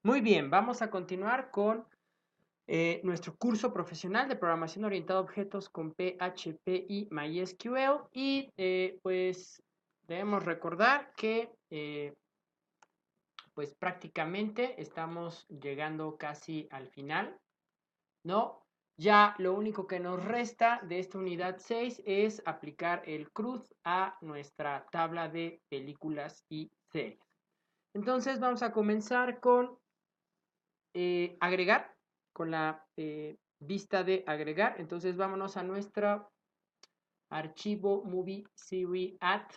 Muy bien, vamos a continuar con nuestro curso profesional de programación orientada a objetos con PHP y MySQL y pues debemos recordar que pues prácticamente estamos llegando casi al final, ¿no? Ya lo único que nos resta de esta unidad 6 es aplicar el CRUD a nuestra tabla de películas y series. Entonces vamos a comenzar con agregar, con la vista de agregar. Entonces vámonos a nuestro archivo movie series add,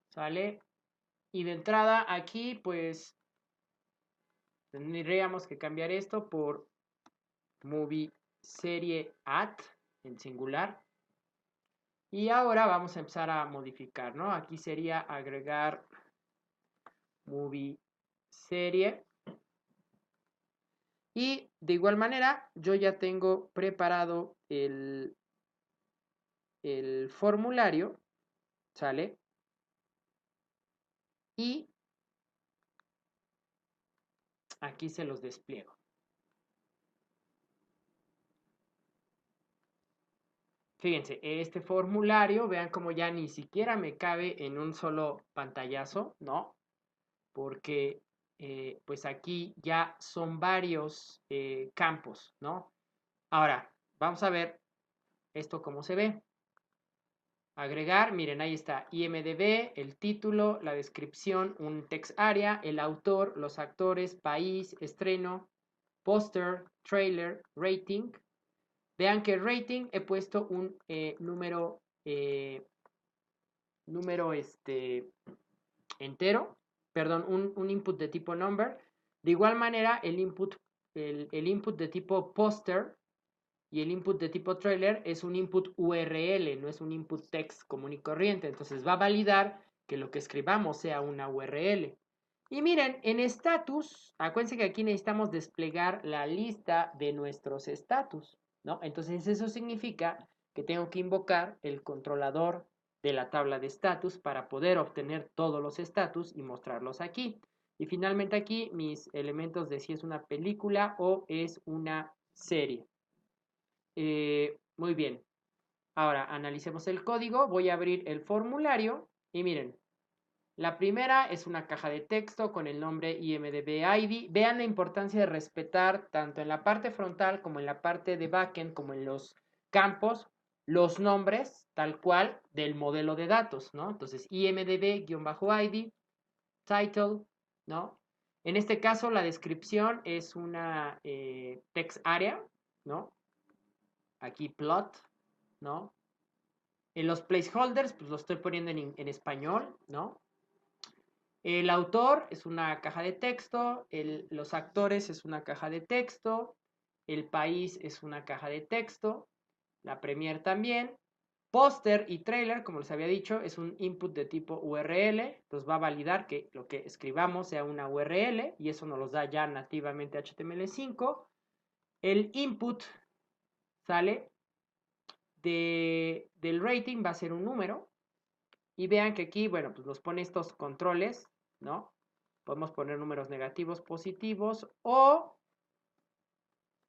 ¿sale? Y de entrada aquí pues tendríamos que cambiar esto por movie serie add en singular. Y ahora vamos a empezar a modificar, ¿no? Aquí sería agregar movie serie. Y de igual manera yo ya tengo preparado el formulario, ¿sale? Y aquí se los despliego. Fíjense, este formulario, vean como ya ni siquiera me cabe en un solo pantallazo, ¿no? Porque pues aquí ya son varios campos, ¿no? Ahora, vamos a ver esto cómo se ve. Agregar, miren, ahí está, IMDb, el título, la descripción, un text area, el autor, los actores, país, estreno, póster, trailer, rating. Vean que rating he puesto un número entero, perdón, un input de tipo number. De igual manera, el input de tipo poster y el input de tipo trailer es un input URL, no es un input text común y corriente. Entonces va a validar que lo que escribamos sea una URL. Y miren, en status, acuérdense que aquí necesitamos desplegar la lista de nuestros status, ¿no? Entonces eso significa que tengo que invocar el controlador de la tabla de status para poder obtener todos los status y mostrarlos aquí. Y finalmente aquí mis elementos de si es una película o es una serie. Muy bien. Ahora analicemos el código. Voy a abrir el formulario y miren, la primera es una caja de texto con el nombre IMDb ID. Vean la importancia de respetar tanto en la parte frontal como en la parte de backend, como en los campos, los nombres tal cual del modelo de datos, ¿no? Entonces, IMDb-ID, title, ¿no? En este caso, la descripción es una text area, ¿no? Aquí plot, ¿no? En los placeholders, pues lo estoy poniendo en español, ¿no? El autor es una caja de texto, los actores es una caja de texto, el país es una caja de texto, la premier también, póster y trailer, como les había dicho, es un input de tipo URL, entonces va a validar que lo que escribamos sea una URL y eso nos los da ya nativamente HTML5. El input sale del rating va a ser un número y vean que aquí, bueno, pues nos pone estos controles, ¿no? Podemos poner números negativos, positivos o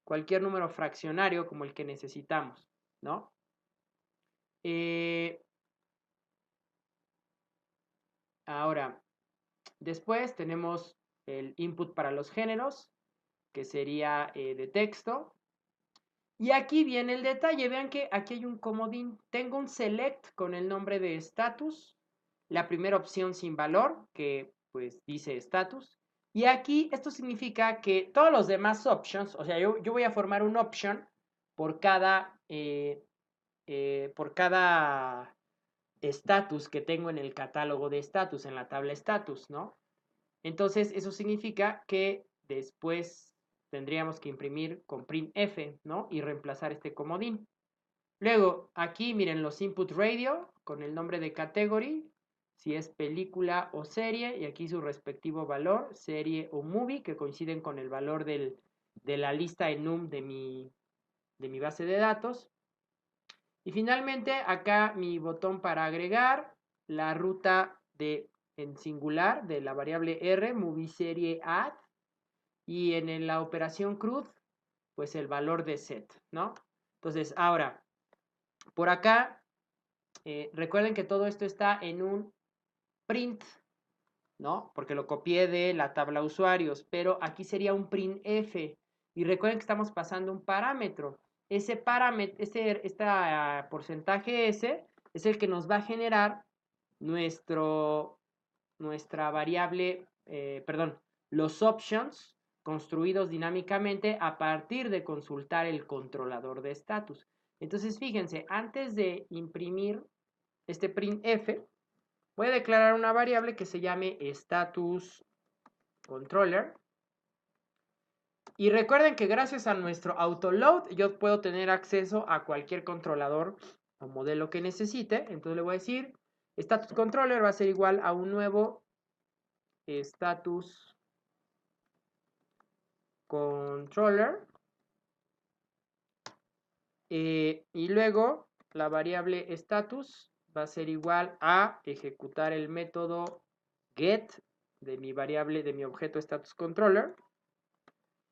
cualquier número fraccionario como el que necesitamos, ¿no? Ahora, después tenemos el input para los géneros, que sería de texto. Y aquí viene el detalle, vean que aquí hay un comodín. Tengo un select con el nombre de status, la primera opción sin valor, que pues dice status. Y aquí esto significa que todos los demás options, o sea, yo voy a formar un option por cada status que tengo en el catálogo de status, en la tabla status, ¿no? Entonces, eso significa que después tendríamos que imprimir con printf, ¿no? Y reemplazar este comodín. Luego, aquí miren los input radio con el nombre de category, si es película o serie, y aquí su respectivo valor, serie o movie, que coinciden con el valor de la lista enum de mi base de datos. Y finalmente, acá mi botón para agregar, la ruta de en singular de la variable R, movie serie add, y en la operación CRUD, pues el valor de set, ¿no? Entonces, ahora, por acá, recuerden que todo esto está en un print, ¿no? Porque lo copié de la tabla usuarios, pero aquí sería un printf. Y recuerden que estamos pasando un parámetro. Ese parámetro, porcentaje S, es el que nos va a generar nuestra variable, los options construidos dinámicamente a partir de consultar el controlador de estatus. Entonces, fíjense, antes de imprimir este printf, voy a declarar una variable que se llame status controller. Y recuerden que gracias a nuestro autoload yo puedo tener acceso a cualquier controlador o modelo que necesite. Entonces le voy a decir, status controller va a ser igual a un nuevo status controller. Y luego la variable status va a ser igual a ejecutar el método get de mi variable, de mi objeto status controller.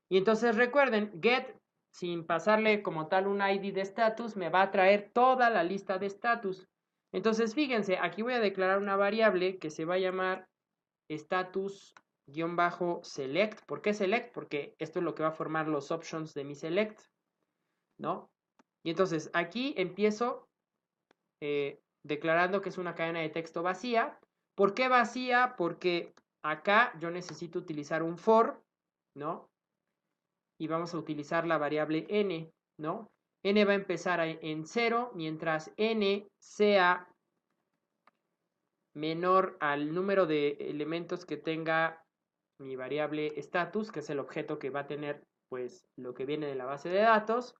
Y entonces recuerden, get, sin pasarle como tal un ID de status, me va a traer toda la lista de status. Entonces fíjense, aquí voy a declarar una variable que se va a llamar status-select. ¿Por qué select? Porque esto es lo que va a formar los options de mi select, ¿no? Y entonces aquí empiezo declarando que es una cadena de texto vacía. ¿Por qué vacía? Porque acá yo necesito utilizar un for, ¿no? Y vamos a utilizar la variable n, ¿no? N va a empezar en 0, mientras n sea menor al número de elementos que tenga mi variable status, que es el objeto que va a tener, pues, lo que viene de la base de datos.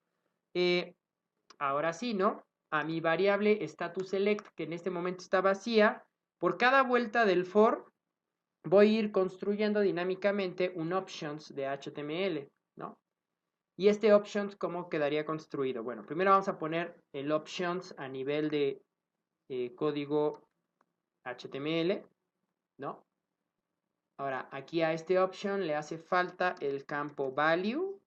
Ahora sí, ¿no? A mi variable status select, que en este momento está vacía, por cada vuelta del for, voy a ir construyendo dinámicamente un options de HTML, ¿no? Y este options, ¿cómo quedaría construido? Bueno, primero vamos a poner el options a nivel de código HTML, ¿no? Ahora, aquí a este option le hace falta el campo value,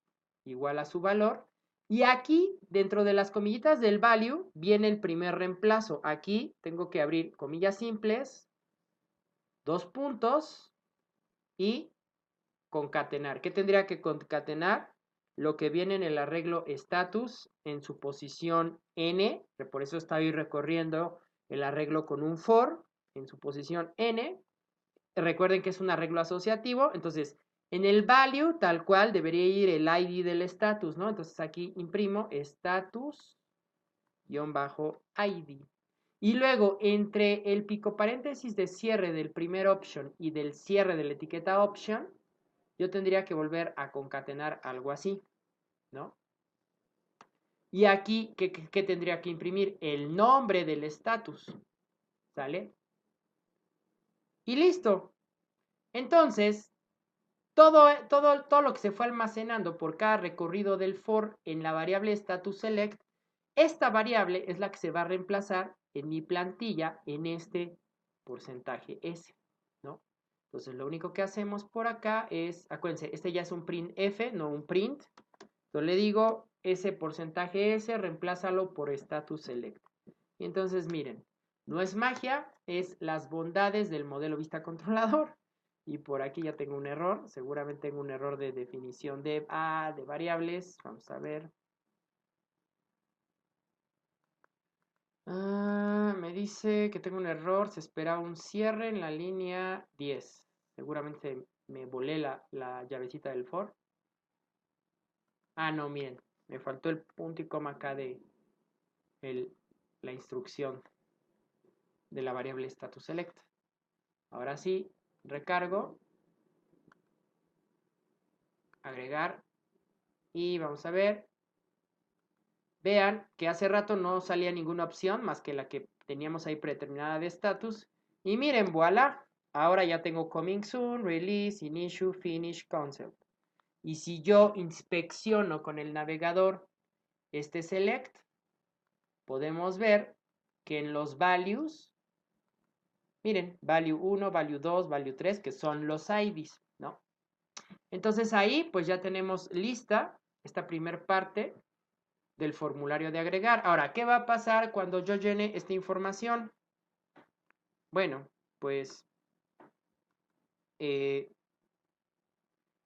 igual a su valor. Y aquí, dentro de las comillitas del value, viene el primer reemplazo. Aquí tengo que abrir comillas simples, 2 puntos y concatenar. ¿Qué tendría que concatenar? Lo que viene en el arreglo status en su posición n, que por eso estoy recorriendo el arreglo con un for en su posición n. Recuerden que es un arreglo asociativo, entonces en el value tal cual debería ir el ID del status, ¿no? Entonces aquí imprimo status-id. Y luego entre el pico paréntesis de cierre del primer option y del cierre de la etiqueta option, yo tendría que volver a concatenar algo así, ¿no? Y aquí, ¿qué tendría que imprimir? El nombre del status, ¿sale? Y listo. Entonces, todo lo que se fue almacenando por cada recorrido del for en la variable status select, esta variable es la que se va a reemplazar en mi plantilla en este porcentaje S, ¿no? Entonces, lo único que hacemos por acá es, acuérdense, este ya es un printf, no un print. Entonces le digo, ese porcentaje S, reemplázalo por status select. Y entonces, miren, no es magia, es las bondades del modelo vista controlador. Y por aquí ya tengo un error, seguramente tengo un error de definición de variables. Vamos a ver. Me dice que tengo un error, se espera un cierre en la línea 10. Seguramente me volé la llavecita del for. No, miren, me faltó el punto y coma acá de la instrucción de la variable status select. Ahora sí, recargo, agregar y vamos a ver. Vean que hace rato no salía ninguna opción más que la que teníamos ahí predeterminada de status. Y miren, voilà, ahora ya tengo coming soon, release, in issue, finish, concept. Y si yo inspecciono con el navegador este select, podemos ver que en los values Miren, value 1, value 2, value 3, que son los IDs, ¿no? Entonces ahí pues ya tenemos lista esta primer parte del formulario de agregar. Ahora, ¿qué va a pasar cuando yo llene esta información? Bueno, pues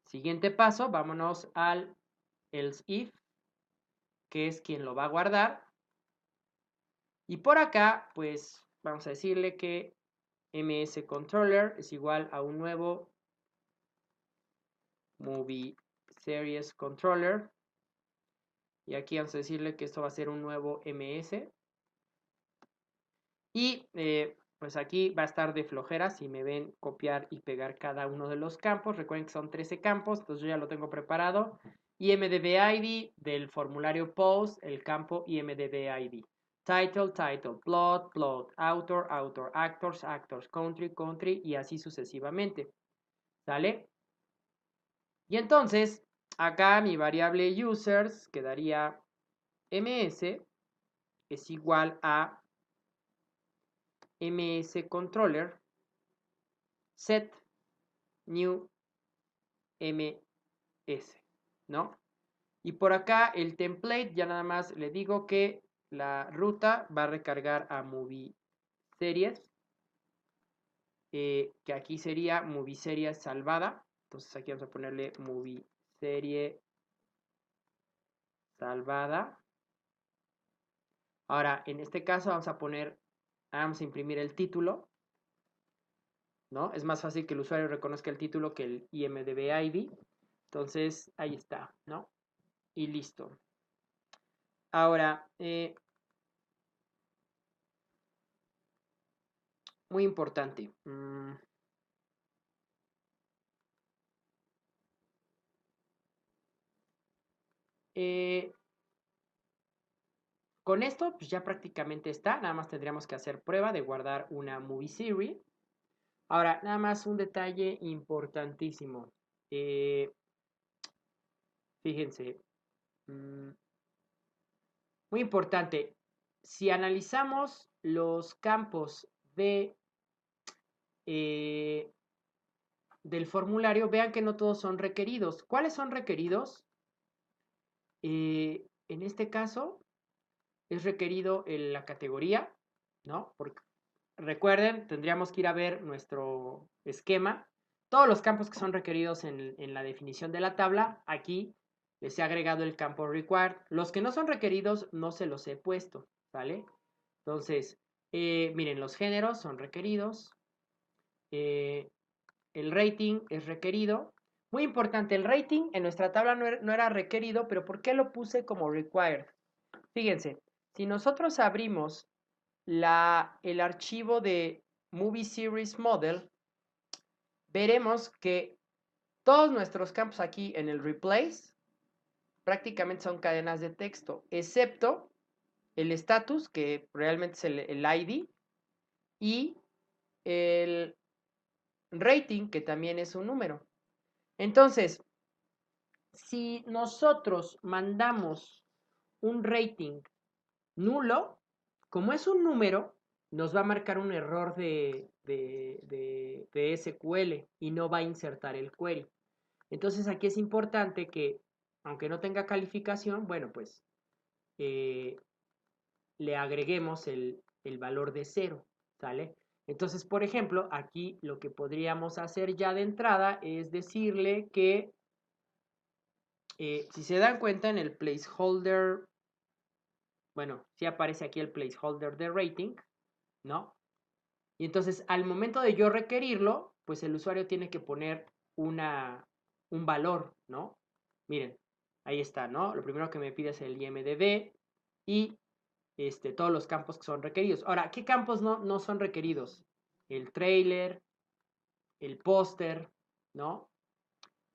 siguiente paso, vámonos al else if, que es quien lo va a guardar. Y por acá, pues vamos a decirle que msController es igual a un nuevo movie series controller. Y aquí vamos a decirle que esto va a ser un nuevo ms. Y pues aquí va a estar de flojera si me ven copiar y pegar cada uno de los campos. Recuerden que son 13 campos, entonces yo ya lo tengo preparado. IMDb-ID del formulario post, el campo IMDb-ID. Title, title, plot, plot, author, author, actors, actors, country, country y así sucesivamente. ¿Sale? Y entonces, acá mi variable users quedaría ms es igual a msController set new ms, ¿no? Y por acá el template ya nada más le digo que la ruta va a recargar a movie series, que aquí sería movie series salvada. Entonces aquí vamos a ponerle movie serie salvada. Ahora, en este caso vamos a imprimir el título, ¿no? Es más fácil que el usuario reconozca el título que el IMDb ID. Entonces, ahí está, ¿no? Y listo. Ahora, muy importante. Con esto, pues ya prácticamente está. Nada más tendríamos que hacer prueba de guardar una movie series. Ahora, nada más un detalle importantísimo. Fíjense. Muy importante. Si analizamos los campos del formulario, vean que no todos son requeridos. ¿Cuáles son requeridos? En este caso, es requerido en la categoría, ¿no? Porque recuerden, tendríamos que ir a ver nuestro esquema. Todos los campos que son requeridos en la definición de la tabla, aquí les he agregado el campo required. Los que no son requeridos no se los he puesto, ¿vale? Entonces, miren, los géneros son requeridos. El rating es requerido. Muy importante, el rating en nuestra tabla no era requerido, pero ¿por qué lo puse como required? Fíjense, si nosotros abrimos el archivo de Movie Series Model, veremos que todos nuestros campos aquí en el replace prácticamente son cadenas de texto, excepto el status, que realmente es el ID, y el rating, que también es un número. Entonces, si nosotros mandamos un rating nulo, como es un número, nos va a marcar un error de SQL y no va a insertar el query. Entonces aquí es importante que, aunque no tenga calificación, bueno, pues le agreguemos el valor de 0, ¿sale? Entonces, por ejemplo, aquí lo que podríamos hacer ya de entrada es decirle que, si se dan cuenta en el placeholder, bueno, sí aparece aquí el placeholder de rating, ¿no? Y entonces, al momento de yo requerirlo, pues el usuario tiene que poner un valor, ¿no? Miren, ahí está, ¿no? Lo primero que me pide es el IMDb y todos los campos que son requeridos. Ahora, ¿qué campos no son requeridos? El trailer, el póster, ¿no?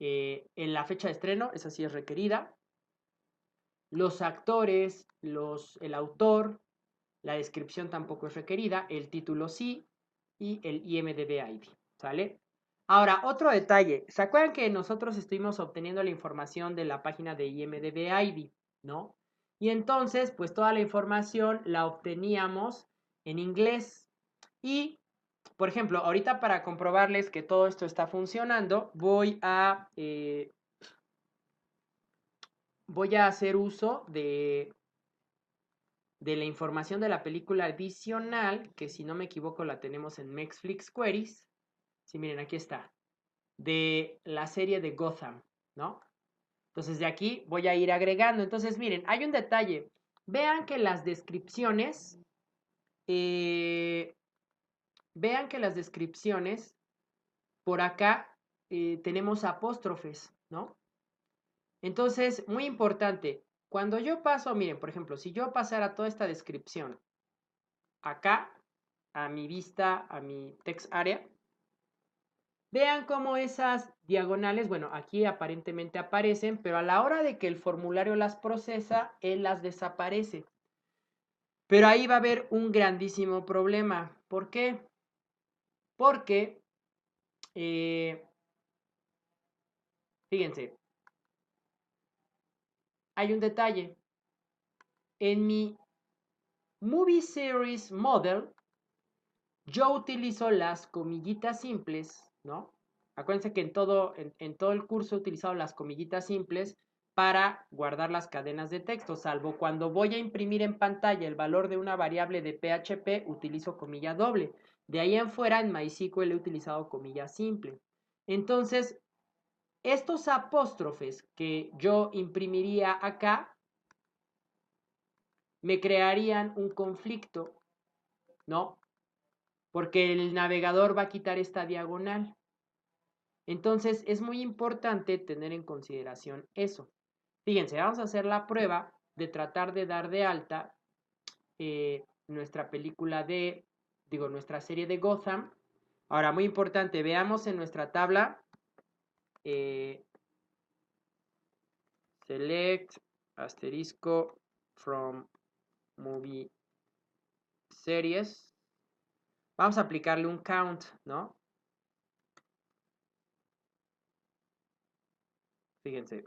En la fecha de estreno, esa sí es requerida. Los actores, el autor, la descripción tampoco es requerida, el título sí y el IMDb ID, ¿sale? Ahora, otro detalle, ¿se acuerdan que nosotros estuvimos obteniendo la información de la página de IMDb ID, ¿no? Y entonces, pues toda la información la obteníamos en inglés y por ejemplo, ahorita para comprobarles que todo esto está funcionando, voy a hacer uso de la información de la película adicional, que si no me equivoco la tenemos en Netflix Queries. Sí, miren, aquí está. De la serie de Gotham, ¿no? Entonces de aquí voy a ir agregando. Entonces, miren, hay un detalle. Vean que las descripciones, por acá tenemos apóstrofes, ¿no? Entonces, muy importante, cuando yo paso, miren, por ejemplo, si yo pasara toda esta descripción acá, a mi vista, a mi text area, vean cómo esas diagonales, bueno, aquí aparentemente aparecen, pero a la hora de que el formulario las procesa, él las desaparece. Pero ahí va a haber un grandísimo problema. ¿Por qué? Porque, fíjense, hay un detalle. En mi Movie Series Model, yo utilizo las comillitas simples, ¿no? Acuérdense que en todo el curso he utilizado las comillitas simples para guardar las cadenas de texto, salvo cuando voy a imprimir en pantalla el valor de una variable de PHP, utilizo comilla doble. De ahí en fuera, en MySQL he utilizado comilla simple. Entonces, estos apóstrofes que yo imprimiría acá me crearían un conflicto, ¿no? Porque el navegador va a quitar esta diagonal. Entonces es muy importante tener en consideración eso. Fíjense, vamos a hacer la prueba de tratar de dar de alta nuestra nuestra serie de Gotham. Ahora, muy importante, veamos en nuestra tabla select asterisco from movie series. Vamos a aplicarle un count, ¿no? Fíjense,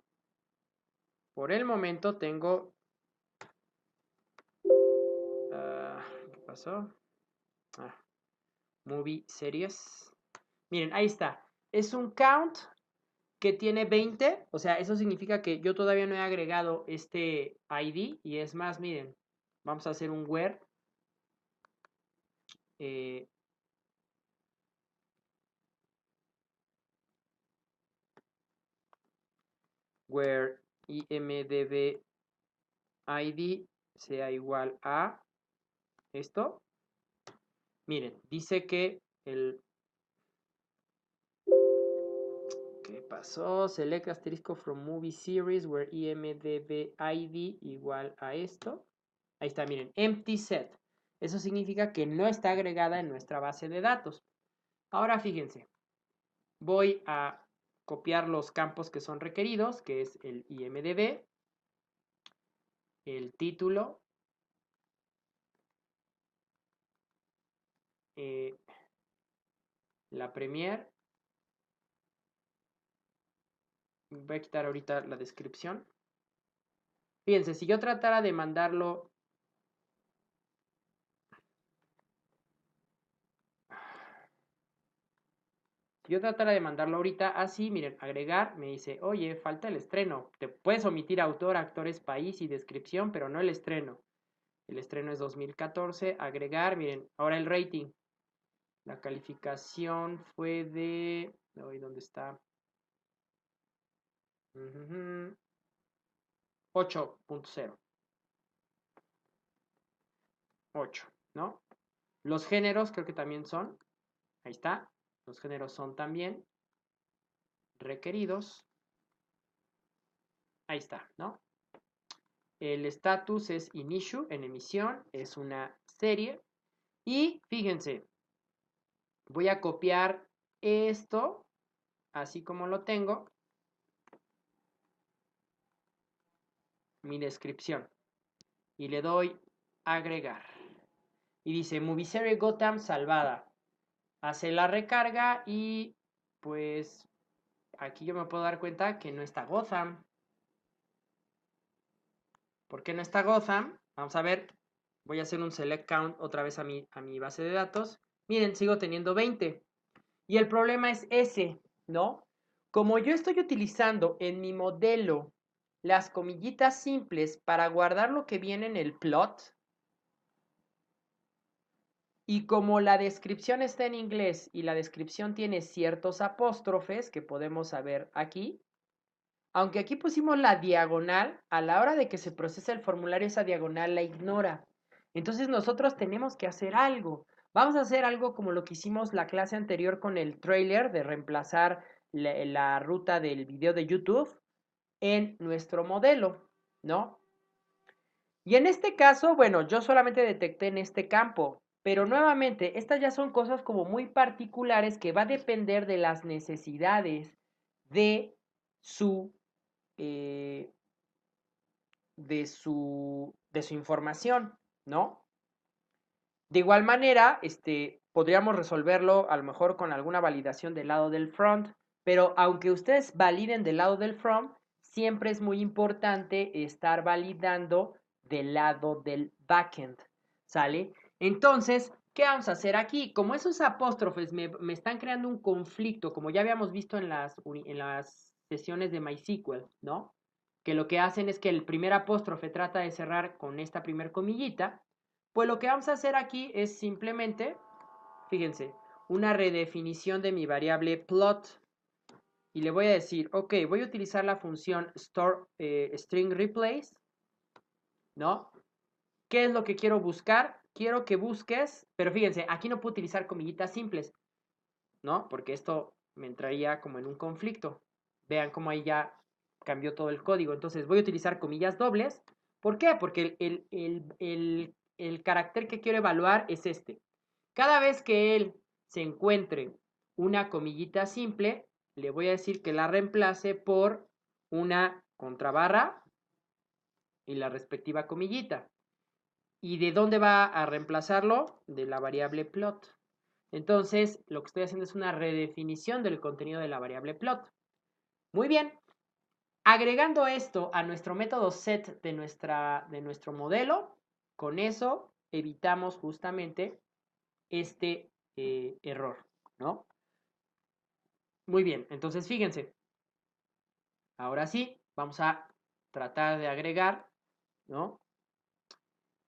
por el momento tengo... ¿qué pasó? Movie series. Miren, ahí está. Es un count que tiene 20. O sea, eso significa que yo todavía no he agregado este ID. Y es más, miren, vamos a hacer un where. Where imdb ID sea igual a esto. Miren, dice que el... ¿Qué pasó? Select asterisco from movie series where imdb ID igual a esto. Ahí está, miren, empty set. Eso significa que no está agregada en nuestra base de datos. Ahora fíjense, voy a copiar los campos que son requeridos, que es el IMDb, el título, la premier. Voy a quitar ahorita la descripción. Fíjense, si yo tratara de mandarlo... Si yo tratara de mandarlo ahorita así, miren, agregar, me dice, oye, falta el estreno. Te puedes omitir autor, actores, país y descripción, pero no el estreno. El estreno es 2014. Agregar, miren, ahora el rating. La calificación fue de... ¿Dónde está? 8.0. 8, ¿no? Los géneros creo que también son. Ahí está. Los géneros son también requeridos. Ahí está, ¿no? El estatus es in issue, en emisión. Es una serie. Y fíjense, voy a copiar esto, así como lo tengo, mi descripción. Y le doy agregar. Y dice, Movie Serie Gotham salvada. Hace la recarga y pues aquí yo me puedo dar cuenta que no está Gotham. ¿Por qué no está Gotham? Vamos a ver. Voy a hacer un select count otra vez a mi base de datos. Miren, sigo teniendo 20. Y el problema es ese, ¿no? Como yo estoy utilizando en mi modelo las comillitas simples para guardar lo que viene en el plot, y como la descripción está en inglés y la descripción tiene ciertos apóstrofes que podemos saber aquí, aunque aquí pusimos la diagonal, a la hora de que se procesa el formulario esa diagonal la ignora. Entonces nosotros tenemos que hacer algo. Vamos a hacer algo como lo que hicimos la clase anterior con el trailer de reemplazar la ruta del video de YouTube en nuestro modelo, ¿no? Y en este caso, bueno, yo solamente detecté en este campo, pero nuevamente, estas ya son cosas como muy particulares que va a depender de las necesidades de su, eh, de su información, ¿no? De igual manera, podríamos resolverlo a lo mejor con alguna validación del lado del front, pero aunque ustedes validen del lado del front, siempre es muy importante estar validando del lado del backend, ¿sale? Entonces, ¿qué vamos a hacer aquí? Como esos apóstrofes me están creando un conflicto, como ya habíamos visto en las sesiones de MySQL, ¿no? Que lo que hacen es que el primer apóstrofe trata de cerrar con esta primer comillita, pues lo que vamos a hacer aquí es simplemente, fíjense, una redefinición de mi variable plot. Y le voy a decir, ok, voy a utilizar la función store string replace, ¿no? ¿Qué es lo que quiero buscar? Quiero que busques, pero fíjense, aquí no puedo utilizar comillitas simples, ¿no? Porque esto me entraría como en un conflicto. Vean cómo ahí ya cambió todo el código. Entonces voy a utilizar comillas dobles. ¿Por qué? Porque el carácter que quiero evaluar es este. Cada vez que él se encuentre una comillita simple, le voy a decir que la reemplace por una contrabarra y la respectiva comillita. ¿Y de dónde va a reemplazarlo? De la variable plot. Entonces, lo que estoy haciendo es una redefinición del contenido de la variable plot. Muy bien. Agregando esto a nuestro método set de nuestro modelo, con eso evitamos justamente este error, ¿no? Muy bien, entonces fíjense. Ahora sí, vamos a tratar de agregar, ¿no?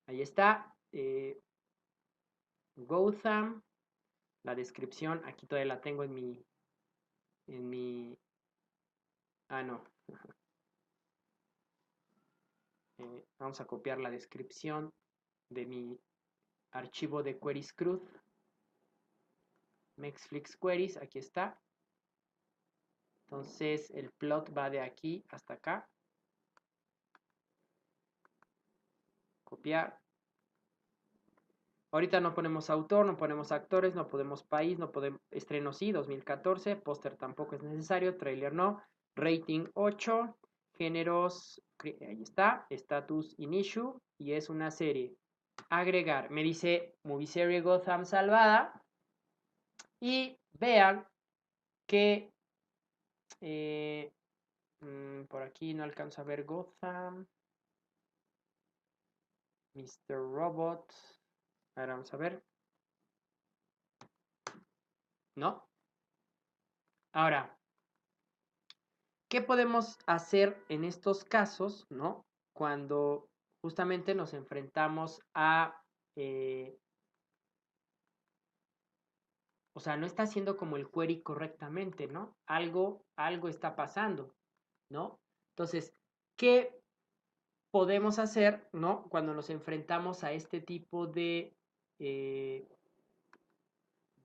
Ahí está. Gotham. La descripción, aquí todavía la tengo en mi, no. Vamos a copiar la descripción de mi archivo de queries CRUD. Mexflix queries, aquí está. Entonces el plot va de aquí hasta acá. Copiar. Ahorita no ponemos autor, no ponemos actores, no ponemos país, no podemos estreno sí, 2014, póster tampoco es necesario, trailer no, rating 8, géneros, ahí está, status in issue y es una serie. Agregar, me dice movie serie Gotham salvada y vean que por aquí no alcanzo a ver Gotham, Mr. Robot, ahora vamos a ver, ¿no? Ahora, ¿qué podemos hacer en estos casos, ¿no? Cuando justamente nos enfrentamos a, o sea, no está haciendo como el query correctamente, ¿no? Algo está pasando, ¿no? Entonces, ¿qué podemos hacer, ¿no? Cuando nos enfrentamos a este tipo eh,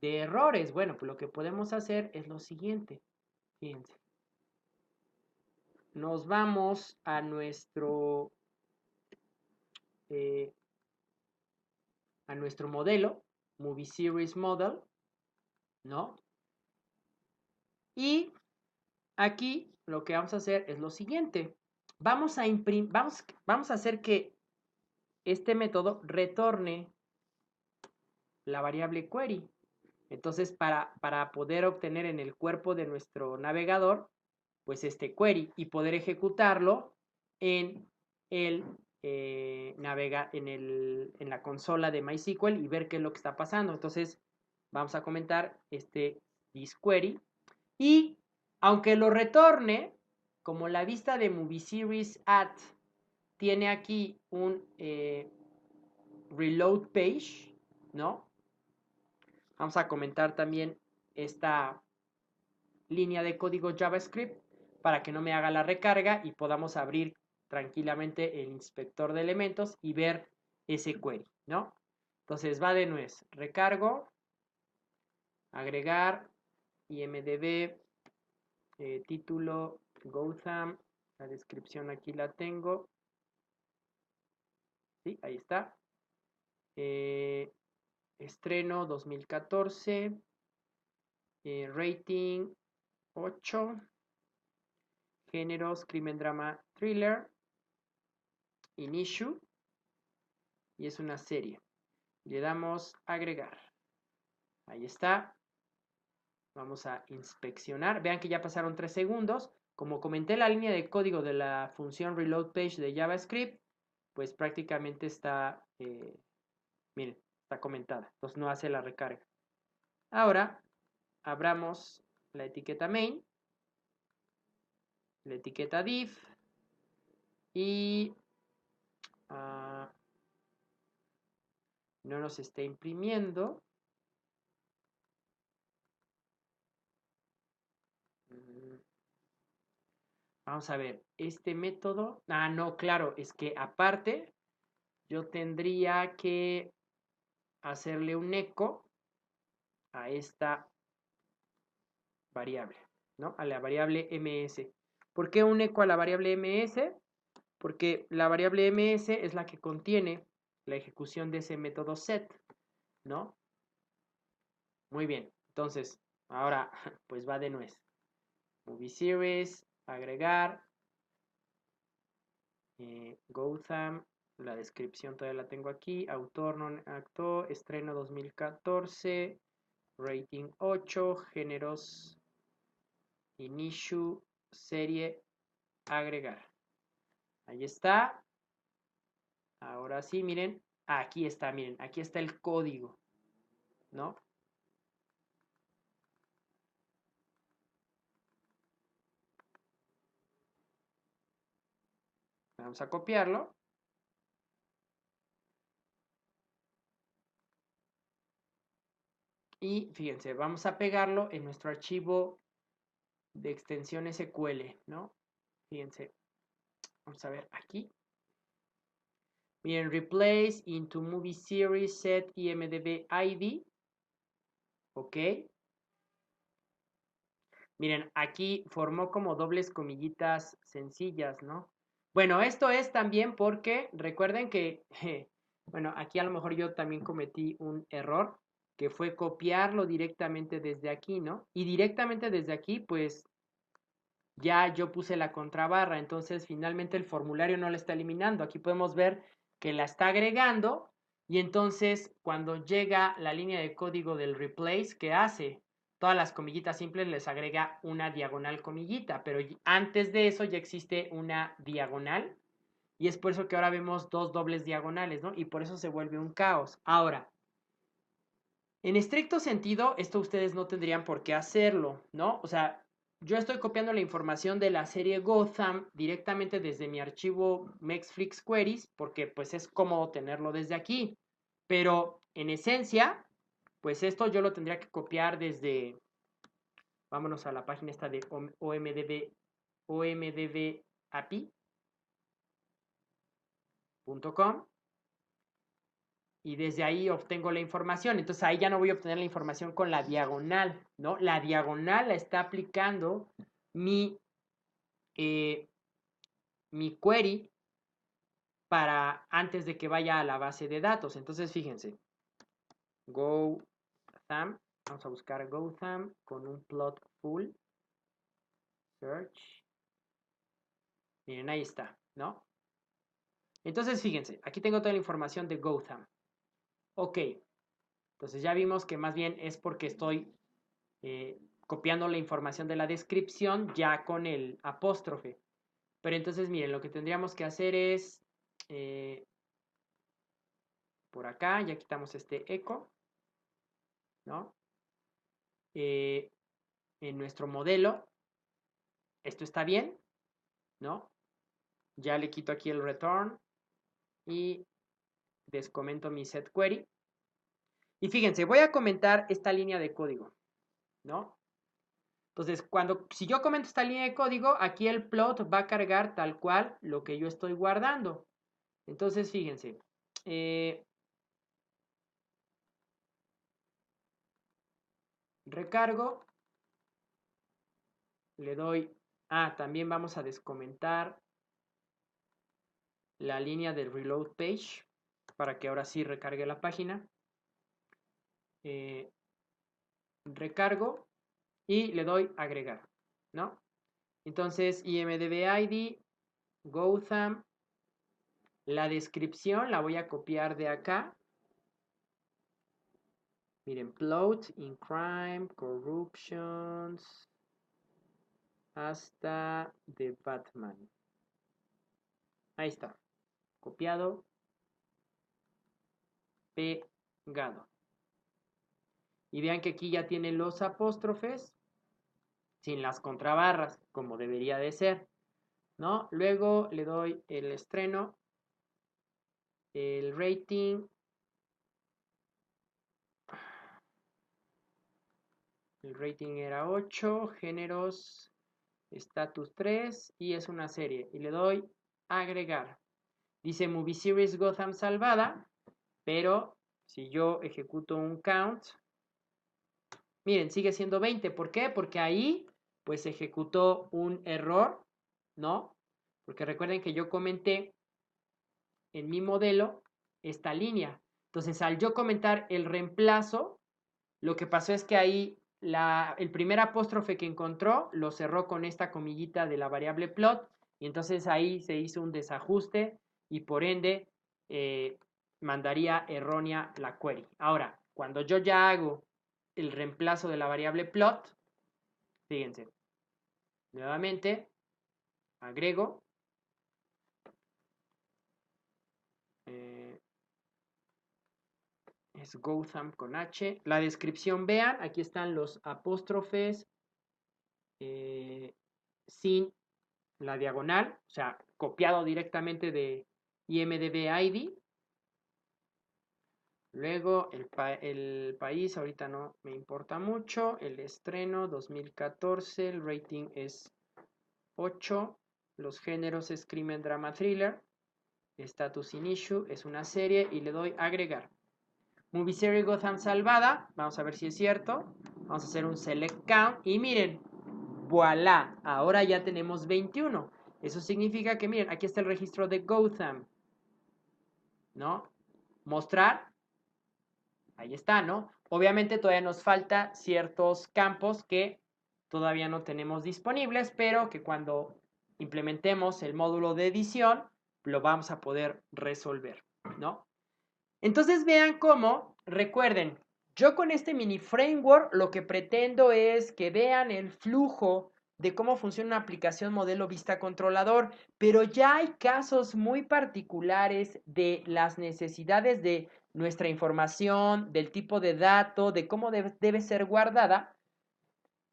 de errores. Bueno, pues lo que podemos hacer es lo siguiente. Fíjense. Nos vamos eh, a nuestro modelo, Movie Series Model, ¿no? Y aquí lo que vamos a hacer es lo siguiente. Vamos a hacer que este método retorne la variable query. Entonces, para poder obtener en el cuerpo de nuestro navegador, pues este query y poder ejecutarlo en el en la consola de MySQL y ver qué es lo que está pasando. Entonces, vamos a comentar este thisQuery. Y aunque lo retorne, como la vista de Movie Series Add tiene aquí un reload page, ¿no? Vamos a comentar también esta línea de código JavaScript para que no me haga la recarga y podamos abrir tranquilamente el inspector de elementos y ver ese query, ¿no? Entonces va de nuez, recargo, agregar, IMDB, título, Gotham, la descripción aquí la tengo, sí, ahí está, estreno 2014, rating 8, géneros, crimen, drama, thriller, in issue, y es una serie. Le damos agregar. Ahí está. Vamos a inspeccionar. Vean que ya pasaron 3 segundos. Como comenté la línea de código de la función reload page de JavaScript, pues prácticamente está, miren, está comentada. Entonces no hace la recarga. Ahora, abramos la etiqueta main, la etiqueta div y no nos está imprimiendo. Vamos a ver, este método, no, claro, es que aparte yo tendría que hacerle un eco a esta variable, ¿no? A la variable ms. ¿Por qué un eco a la variable ms? Porque la variable ms es la que contiene la ejecución de ese método set, ¿no? Muy bien, entonces, ahora pues va de nuez. Movie series, agregar, Gotham, la descripción todavía la tengo aquí, autor, non actor, estreno 2014, rating 8, géneros, in issue, serie, agregar. Ahí está. Ahora sí, miren, aquí está, miren, aquí está el código, ¿no? Vamos a copiarlo. Y fíjense, vamos a pegarlo en nuestro archivo de extensión SQL, ¿no? Fíjense, vamos a ver aquí. Miren, replace into movie series set IMDB ID. Ok. Miren, aquí formó como dobles comillitas sencillas, ¿no? Bueno, esto es también porque recuerden que, bueno, aquí a lo mejor yo también cometí un error, que fue copiarlo directamente desde aquí, ¿no? Y directamente desde aquí, pues ya yo puse la contrabarra, entonces finalmente el formulario no la está eliminando. Aquí podemos ver que la está agregando y entonces cuando llega la línea de código del replace, ¿qué hace? Todas las comillitas simples les agrega una diagonal comillita, pero antes de eso ya existe una diagonal y es por eso que ahora vemos dos dobles diagonales, ¿no? Y por eso se vuelve un caos. Ahora, en estricto sentido, esto ustedes no tendrían por qué hacerlo, ¿no? O sea, yo estoy copiando la información de la serie Gotham directamente desde mi archivo Mexflix Queries porque pues es cómodo tenerlo desde aquí. Pero en esencia, pues esto yo lo tendría que copiar desde, vámonos a la página esta de omdbapi.com y desde ahí obtengo la información. Entonces ahí ya no voy a obtener la información con la diagonal, ¿no? La diagonal la está aplicando mi, mi query para antes de que vaya a la base de datos. Entonces fíjense, Gotham, vamos a buscar Gotham con un plot full, search, miren ahí está, ¿no? Entonces fíjense, aquí tengo toda la información de Gotham. Ok, entonces ya vimos que más bien es porque estoy copiando la información de la descripción ya con el apóstrofe. Pero entonces, miren, lo que tendríamos que hacer es, por acá, ya quitamos este eco, ¿no? en nuestro modelo, esto está bien, ¿no? Ya le quito aquí el return y descomento mi set query. Y fíjense, voy a comentar esta línea de código, ¿no? Entonces, si yo comento esta línea de código, aquí el plot va a cargar tal cual lo que yo estoy guardando. Entonces, fíjense. Recargo. Le doy... también vamos a descomentar la línea del reload page para que ahora sí recargue la página. Recargo y le doy agregar, ¿no? Entonces, IMDB-ID, Gotham, la descripción la voy a copiar de acá. Miren, plot in crime, corruptions, hasta The Batman. Ahí está, copiado, pegado. Y vean que aquí ya tiene los apóstrofes sin las contrabarras, como debería de ser, ¿no? Luego le doy el estreno, el rating, el rating era 8, géneros, status 3 y es una serie. Y le doy agregar. Dice Movie Series Gotham salvada, pero si yo ejecuto un count, miren, sigue siendo 20. ¿Por qué? Porque ahí pues ejecutó un error, ¿no? Porque recuerden que yo comenté en mi modelo esta línea. Entonces, al yo comentar el reemplazo, lo que pasó es que ahí el primer apóstrofe que encontró lo cerró con esta comillita de la variable plot y entonces ahí se hizo un desajuste y por ende mandaría errónea la query. Ahora, cuando yo ya hago el reemplazo de la variable plot, fíjense, nuevamente agrego es Gotham con H. La descripción, vean, aquí están los apóstrofes sin la diagonal, o sea, copiado directamente de IMDB ID. Luego el país, ahorita no me importa mucho. El estreno 2014, el rating es 8. Los géneros es crimen, drama, thriller. Status in issue es una serie y le doy agregar. Movie Series Gotham salvada. Vamos a ver si es cierto. Vamos a hacer un select count. Y miren, voilà. Ahora ya tenemos 21. Eso significa que, miren, aquí está el registro de Gotham. ¿No? Mostrar. Ahí está, ¿no? Obviamente todavía nos falta ciertos campos que todavía no tenemos disponibles, pero que cuando implementemos el módulo de edición, lo vamos a poder resolver, ¿no? Entonces vean cómo, recuerden, yo con este mini framework lo que pretendo es que vean el flujo de cómo funciona una aplicación modelo vista controlador, pero ya hay casos muy particulares de las necesidades de nuestra información, del tipo de dato, de cómo debe ser guardada,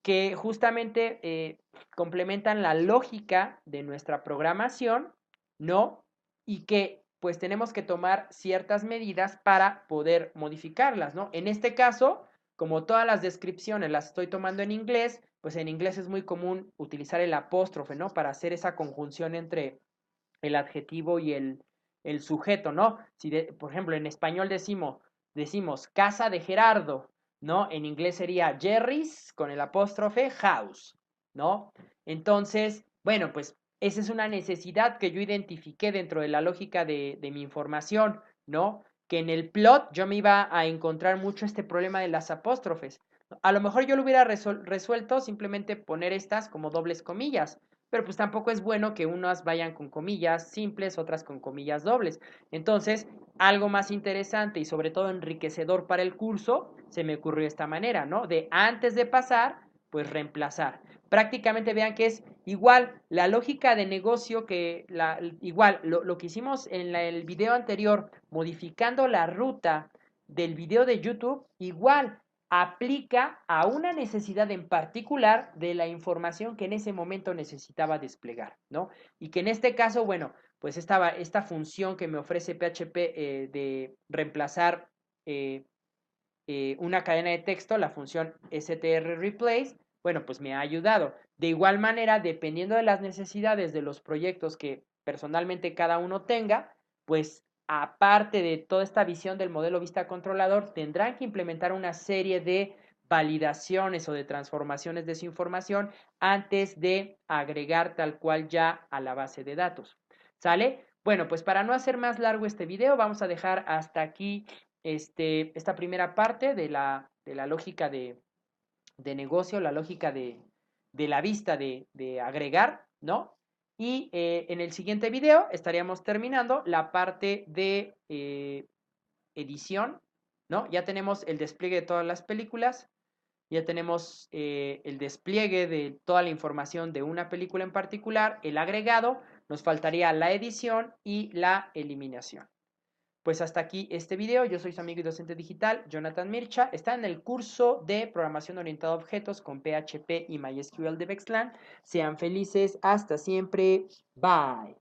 que justamente complementan la lógica de nuestra programación, ¿no? Y que pues tenemos que tomar ciertas medidas para poder modificarlas, ¿no? En este caso, como todas las descripciones las estoy tomando en inglés, pues en inglés es muy común utilizar el apóstrofe, ¿no? Para hacer esa conjunción entre el adjetivo y el sujeto, ¿no? Si por ejemplo en español decimos casa de Gerardo, ¿no? En inglés sería Jerry's con el apóstrofe house, ¿no? Entonces, bueno, pues esa es una necesidad que yo identifiqué dentro de la lógica de mi información, ¿no? Que en el plot yo me iba a encontrar mucho este problema de las apóstrofes. A lo mejor yo lo hubiera resuelto simplemente poner estas como dobles comillas, pero pues tampoco es bueno que unas vayan con comillas simples, otras con comillas dobles. Entonces, algo más interesante y sobre todo enriquecedor para el curso, se me ocurrió de esta manera, ¿no? De antes de pasar, pues reemplazar. Prácticamente vean que es igual la lógica de negocio que igual lo que hicimos en el video anterior, modificando la ruta del video de YouTube, igual aplica a una necesidad en particular de la información que en ese momento necesitaba desplegar, ¿no? Y que en este caso, bueno, pues esta función que me ofrece PHP de reemplazar una cadena de texto, la función str replace, bueno, pues me ha ayudado. De igual manera, dependiendo de las necesidades de los proyectos que personalmente cada uno tenga, pues aparte de toda esta visión del modelo vista controlador, tendrán que implementar una serie de validaciones o de transformaciones de su información antes de agregar tal cual ya a la base de datos. ¿Sale? Bueno, pues para no hacer más largo este video, vamos a dejar hasta aquí esta primera parte de la lógica de negocio, la lógica de la vista de agregar, ¿no? Y en el siguiente video estaríamos terminando la parte de edición, ¿no? Ya tenemos el despliegue de todas las películas, ya tenemos el despliegue de toda la información de una película en particular, el agregado, nos faltaría la edición y la eliminación. Pues hasta aquí este video. Yo soy su amigo y docente digital, Jonathan Mircha. Está en el curso de programación orientada a objetos con PHP y MySQL de Bexlan. Sean felices. Hasta siempre. Bye.